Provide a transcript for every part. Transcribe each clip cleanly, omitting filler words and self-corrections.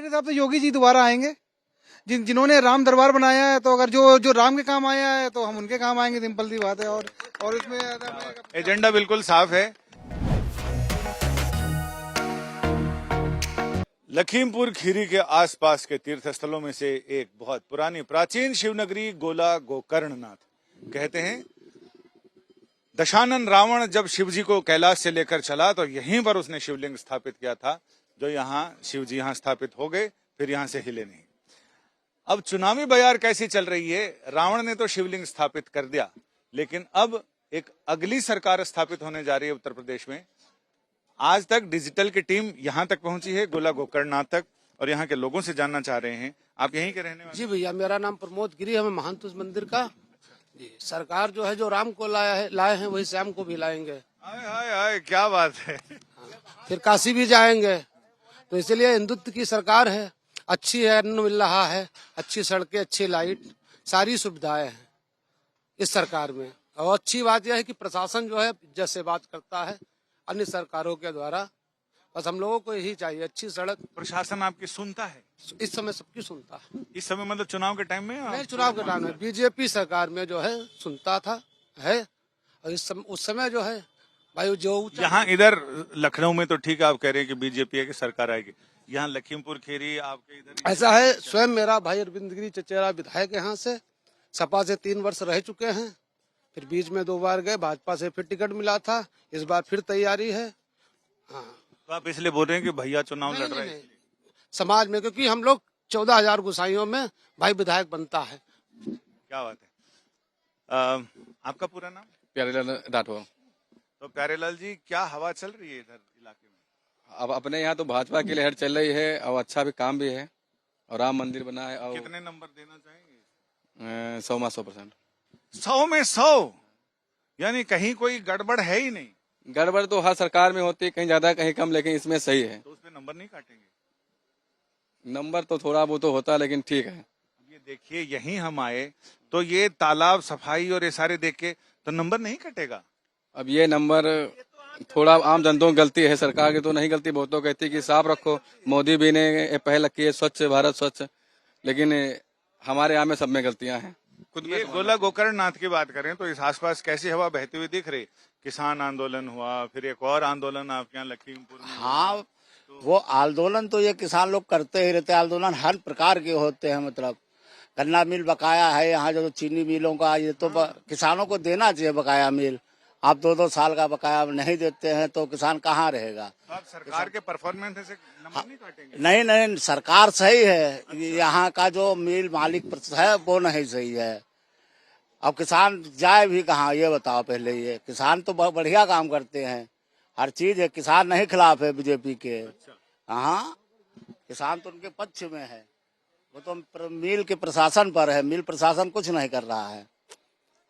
हिसाब से योगी जी दोबारा आएंगे। जिन्होंने राम दरबार बनाया है, तो अगर जो राम के काम आया है तो हम उनके काम आएंगे, सिंपल सी बात है। और इसमें एजेंडा बिल्कुल साफ है। लखीमपुर खीरी के आसपास के तीर्थ स्थलों में से एक बहुत पुरानी प्राचीन शिवनगरी गोला गोकर्णनाथ। कहते हैं दशानन रावण जब शिवजी को कैलाश से लेकर चला तो यहीं पर उसने शिवलिंग स्थापित किया था, जो यहाँ शिवजी यहाँ स्थापित हो गए, फिर यहाँ से हिले नहीं। अब चुनावी बयार कैसी चल रही है? रावण ने तो शिवलिंग स्थापित कर दिया, लेकिन अब एक अगली सरकार स्थापित होने जा रही है उत्तर प्रदेश में। आज तक डिजिटल की टीम यहां तक पहुंची है, गोला गोकर्णनाथ तक, और यहाँ के लोगों से जानना चाह रहे हैं। आप यहीं के रहने वाले? जी भैया, मेरा नाम प्रमोद गिरी है, मैं महंत उस मंदिर का। जी, सरकार जो है जो राम को लाए हैं वही श्याम को भी लाएंगे। हाय हाय हाय, क्या बात है। फिर काशी भी जाएंगे। तो इसलिए हिंदुत्व की सरकार है, अच्छी है, अन्न मिल रहा है, अच्छी सड़कें, अच्छी लाइट, सारी सुविधाएं हैं इस सरकार में। और अच्छी बात यह है कि प्रशासन जो है जैसे बात करता है अन्य सरकारों के द्वारा। बस हम लोगों को यही चाहिए, अच्छी सड़क। प्रशासन आपकी सुनता है? इस समय सबकी सुनता है। इस समय मतलब चुनाव के टाइम में? नहीं, चुनाव के टाइम में बीजेपी सरकार में जो है सुनता था है। और उस समय जो है भाई जो यहाँ इधर लखनऊ में तो ठीक है, आप कह रहे हैं कि बीजेपी की सरकार आएगी। यहाँ लखीमपुर खीरी आपके इधर ऐसा है। स्वयं मेरा भाई अरविंद गिरी चचेरा विधायक यहाँ से सपा से 3 वर्ष रह चुके हैं, फिर बीच में 2 बार गए, भाजपा से फिर टिकट मिला था, इस बार फिर तैयारी है। हाँ, तो आप इसलिए बोल रहे हैं कि भैया चुनाव लड़ रहे हैं समाज में, क्योंकि हम लोग 14,000 गुसाइयों में भाई विधायक बनता है। क्या बात है। आपका पूरा नाम? प्यारेलाल राठौर। तो प्यारेलाल जी, क्या हवा चल रही है इधर इलाके में? अब अपने यहाँ तो भाजपा की लहर चल रही है और अच्छा भी काम भी है, और राम मंदिर बना है। और कितने नंबर देना चाहेंगे? 100 में 100%। 100 में 100, यानी कहीं कोई गड़बड़ है ही नहीं। गड़बड़ तो हर सरकार में होती है, कहीं ज्यादा कहीं कम, लेकिन इसमें सही है। तो उसमें नंबर नहीं काटेंगे? नंबर तो थोड़ा वो तो होता है, लेकिन ठीक है। ये देखिए, यहीं हम आए तो ये तालाब सफाई और ये सारे देख के तो नंबर नहीं कटेगा। अब ये नंबर थोड़ा आम जनता की गलती है, सरकार की तो नहीं गलती। बहुत तो कहती है कि साफ रखो, मोदी भी ने पहल की है स्वच्छ भारत स्वच्छ, लेकिन हमारे यहाँ में सब में गलतियां हैं। खुद ये गोला गोकर्णनाथ की बात करें तो इस आसपास कैसी हवा बहती हुई दिख रही? किसान आंदोलन हुआ, फिर एक और आंदोलन आपके यहाँ लखीमपुर में। हाँ, वो आंदोलन तो ये किसान लोग करते ही रहते हैं। आंदोलन हर प्रकार के होते हैं। मतलब गन्ना मिल बकाया है यहाँ, जो चीनी मिलों का, ये तो किसानों को देना चाहिए बकाया मिल। आप 2-2 साल का बकाया नहीं देते हैं तो किसान कहाँ रहेगा? तो आप सरकार के परफॉर्मेंस से नंबर नहीं काटेंगे? नहीं नहीं, सरकार सही है। अच्छा। यहाँ का जो मिल मालिक है वो नहीं सही है। अब किसान जाए भी कहाँ, ये बताओ पहले। ये किसान तो बहुत बढ़िया काम करते हैं, हर चीज है। किसान नहीं खिलाफ है बीजेपी के। हाँ, किसान तो उनके पक्ष में है। वो तो मिल के प्रशासन पर है, मिल प्रशासन कुछ नहीं कर रहा है।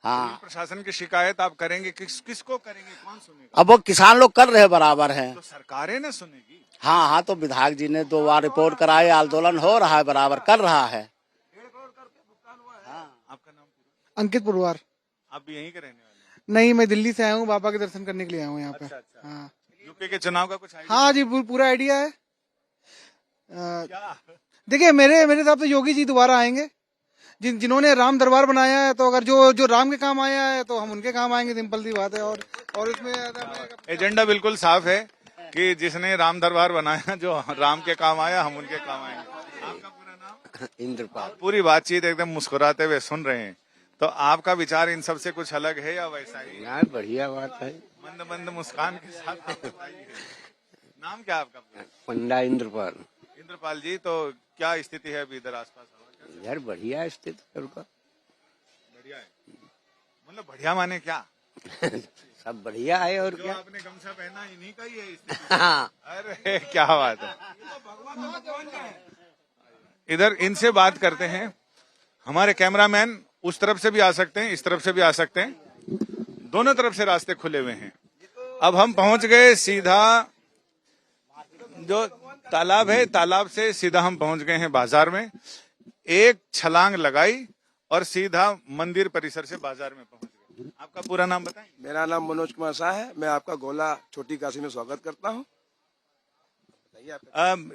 हाँ, तो प्रशासन की शिकायत आप करेंगे, किसको करेंगे, कौन सुनेगा? अब वो किसान लोग कर रहे बराबर हैं। तो सरकारें ना सुनेगी। हाँ हाँ, तो विधायक जी ने 2 बार रिपोर्ट कराई, आंदोलन हो रहा है, बराबर कर रहा है। हाँ, आपका नाम? अंकित पुरवार। आप भी यहीं के रहने वाले? नहीं, मैं दिल्ली से आया हूँ, बाबा के दर्शन करने के लिए आया हूँ यहाँ पे। अच्छा। हाँ, यूपी के चुनाव का कुछ आइडिया? हाँ जी, पूरा आइडिया है। क्या? देखिए, मेरे हिसाब से योगी जी दोबारा आएंगे। जिन्होंने राम दरबार बनाया है, तो अगर जो राम के काम आया है तो हम उनके काम आएंगे, सिंपल सी बात है। और इसमें एजेंडा बिल्कुल साफ है कि जिसने राम दरबार बनाया, जो राम के काम आया, हम उनके काम आएंगे। आपका पूरा नाम? इंद्रपाल। पूरी बातचीत एकदम मुस्कुराते हुए सुन रहे हैं, तो आपका विचार इन सब से कुछ अलग है या वैसा ही? यार बढ़िया बात है। मंद मंद मुस्कान के साथ आप बताइए। नाम क्या आपका? पंडा इंद्रपाल। इंद्रपाल जी, तो क्या स्थिति है अभी इधर आसपास? यार बढ़िया स्थिति है उनका। बढ़िया है, मतलब बढ़िया माने क्या? सब बढ़िया है। और जो क्या? आपने गमछा पहना इन्हीं का ही है स्थिति। हाँ। अरे क्या बात है। इधर इनसे बात करते हैं। हमारे कैमरामैन उस तरफ से भी आ सकते हैं, इस तरफ से भी आ सकते हैं, दोनों तरफ से रास्ते खुले हुए हैं। अब हम पहुंच गए सीधा, जो तालाब है, तालाब से सीधा हम पहुंच गए हैं बाजार में। एक छलांग लगाई और सीधा मंदिर परिसर से बाजार में पहुंच गए। आपका पूरा नाम बताएं? मेरा नाम मनोज कुमार शाह है। मैं आपका गोला छोटी काशी में स्वागत करता हूं।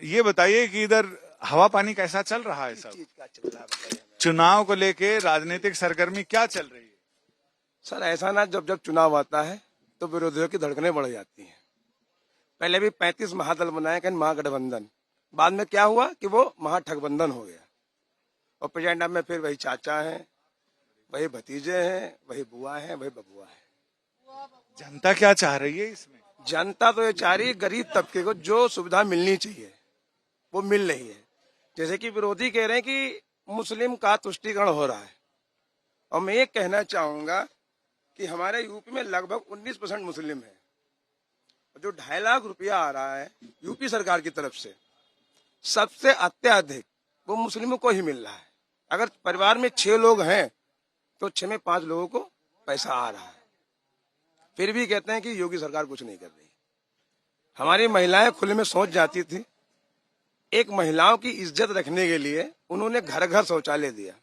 ये बताइए कि इधर हवा पानी कैसा चल रहा है सब? चीज का चल रहा है बताइए हमें। चुनाव को लेके राजनीतिक सरगर्मी क्या चल रही है? सर ऐसा ना, जब जब चुनाव आता है तो विरोधियों की धड़कनें बढ़ जाती हैं। पहले भी 35 महादल बनाए गए, महागठबंधन, बाद में क्या हुआ कि वो महाठगबंधन हो गया। और प्रेजेंट में फिर वही चाचा हैं, वही भतीजे हैं, वही बुआ हैं, वही बबुआ है। जनता क्या चाह रही है इसमें? जनता तो ये चाह रही है गरीब तबके को जो सुविधा मिलनी चाहिए वो मिल रही है। जैसे कि विरोधी कह रहे हैं कि मुस्लिम का तुष्टीकरण हो रहा है, और मैं ये कहना चाहूंगा कि हमारे यूपी में लगभग 19% मुस्लिम है। जो 2.5 लाख रुपया आ रहा है यूपी सरकार की तरफ से, सबसे अत्याधिक वो मुस्लिमों को ही मिल रहा है। अगर परिवार में 6 लोग हैं तो 6 में 5 लोगों को पैसा आ रहा है। फिर भी कहते हैं कि योगी सरकार कुछ नहीं कर रही। हमारी महिलाएं खुले में शौच जाती थी। एक महिलाओं की इज्जत रखने के लिए उन्होंने घर घर शौचालय दिया।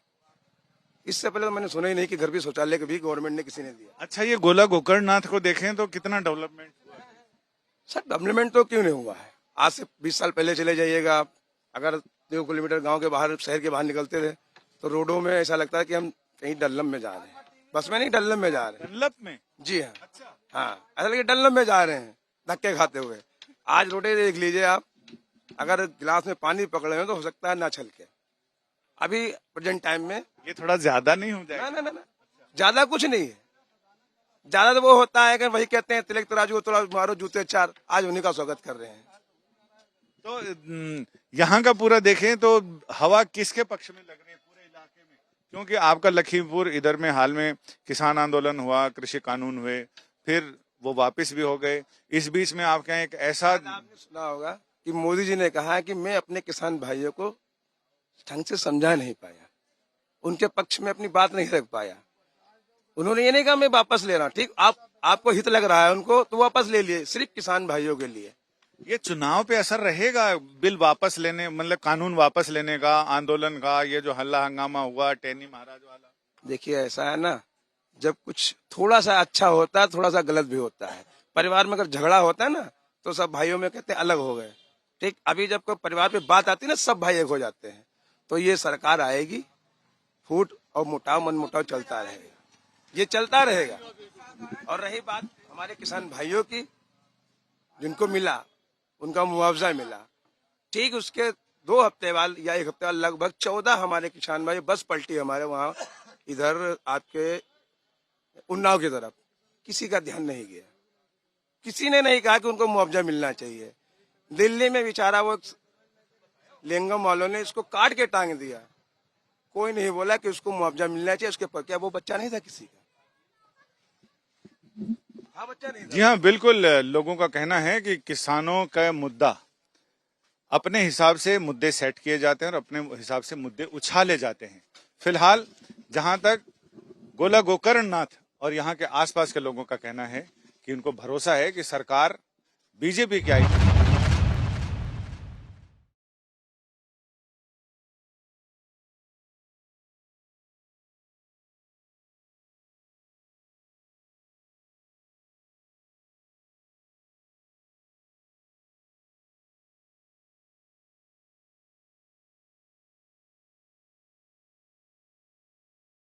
इससे पहले तो मैंने सुना ही नहीं कि घर भी शौचालय भी गवर्नमेंट ने किसी ने दिया। अच्छा, ये गोला गोकर्णनाथ को देखें तो कितना डेवलपमेंट हुआ है? सर डेवलपमेंट तो क्यों नहीं हुआ है? आज से 20 साल पहले चले जाइएगा आप, अगर 2 किलोमीटर गांव के बाहर, शहर के बाहर निकलते थे तो रोडों में ऐसा लगता है कि हम कहीं डल्लम में जा रहे हैं। बस में नहीं, डल्लम में जा रहे हैं। डनलप में? जी हाँ। हाँ, ऐसा लगे डल्लम में जा रहे हैं धक्के खाते हुए। आज रोडे देख लीजिए आप, अगर गिलास में पानी पकड़े हैं तो हो सकता है ना छलके। अभी प्रेजेंट टाइम में ये थोड़ा ज्यादा नहीं हो जाएगा? ना, ज्यादा कुछ नहीं है। ज्यादा तो वो होता है कि वही कहते हैं तिलक तराजू थोड़ा मारो जूते 4, आज उन्हीं का स्वागत कर रहे हैं। तो यहाँ का पूरा देखें तो हवा किसके पक्ष में लग रही है पूरे इलाके में? क्योंकि आपका लखीमपुर इधर में हाल में किसान आंदोलन हुआ, कृषि कानून हुए, फिर वो वापस भी हो गए। इस बीच में आपके यहाँ एक ऐसा, आपने सुना होगा कि मोदी जी ने कहा कि मैं अपने किसान भाइयों को ढंग से समझा नहीं पाया, उनके पक्ष में अपनी बात नहीं रख पाया। उन्होंने ये नहीं कहा मैं वापस ले रहा हूँ, ठीक, आपको हित लग रहा है उनको तो वापस ले लिए, सिर्फ किसान भाइयों के लिए। ये चुनाव पे असर रहेगा बिल वापस लेने, मतलब कानून वापस लेने का, आंदोलन का, ये जो हल्ला हंगामा हुआ टेनी महाराज वाला? देखिए ऐसा है ना, जब कुछ थोड़ा सा अच्छा होता है थोड़ा सा गलत भी होता है। परिवार में अगर झगड़ा होता है ना तो सब भाइयों में कहते हैं अलग हो गए, ठीक। अभी जब कोई परिवार पे बात आती है ना, सब भाई एक हो जाते हैं। तो ये सरकार आएगी, फूट और मुटाव मन मुटाव चलता रहेगा, ये चलता रहेगा। और रही बात हमारे किसान भाइयों की, जिनको मिला उनका मुआवजा मिला, ठीक, उसके 2 हफ्ते बाद या 1 हफ्ते बाद लगभग 14 हमारे किसान भाई बस पलटी हमारे वहाँ इधर आपके उन्नाव की तरफ। किसी का ध्यान नहीं गया, किसी ने नहीं कहा कि उनको मुआवजा मिलना चाहिए। दिल्ली में बेचारा वो लेंगम वालों ने इसको काट के टांग दिया, कोई नहीं बोला कि उसको मुआवजा मिलना चाहिए। उसके पर क्या वो बच्चा नहीं था किसी का? हाँ, बच्चा नहीं था। जी हाँ, बिल्कुल। लोगों का कहना है कि किसानों का मुद्दा अपने हिसाब से मुद्दे सेट किए जाते हैं और अपने हिसाब से मुद्दे उछाले जाते हैं। फिलहाल जहां तक गोला गोकर्णनाथ और यहाँ के आसपास के लोगों का कहना है कि उनको भरोसा है कि सरकार बीजेपी की आई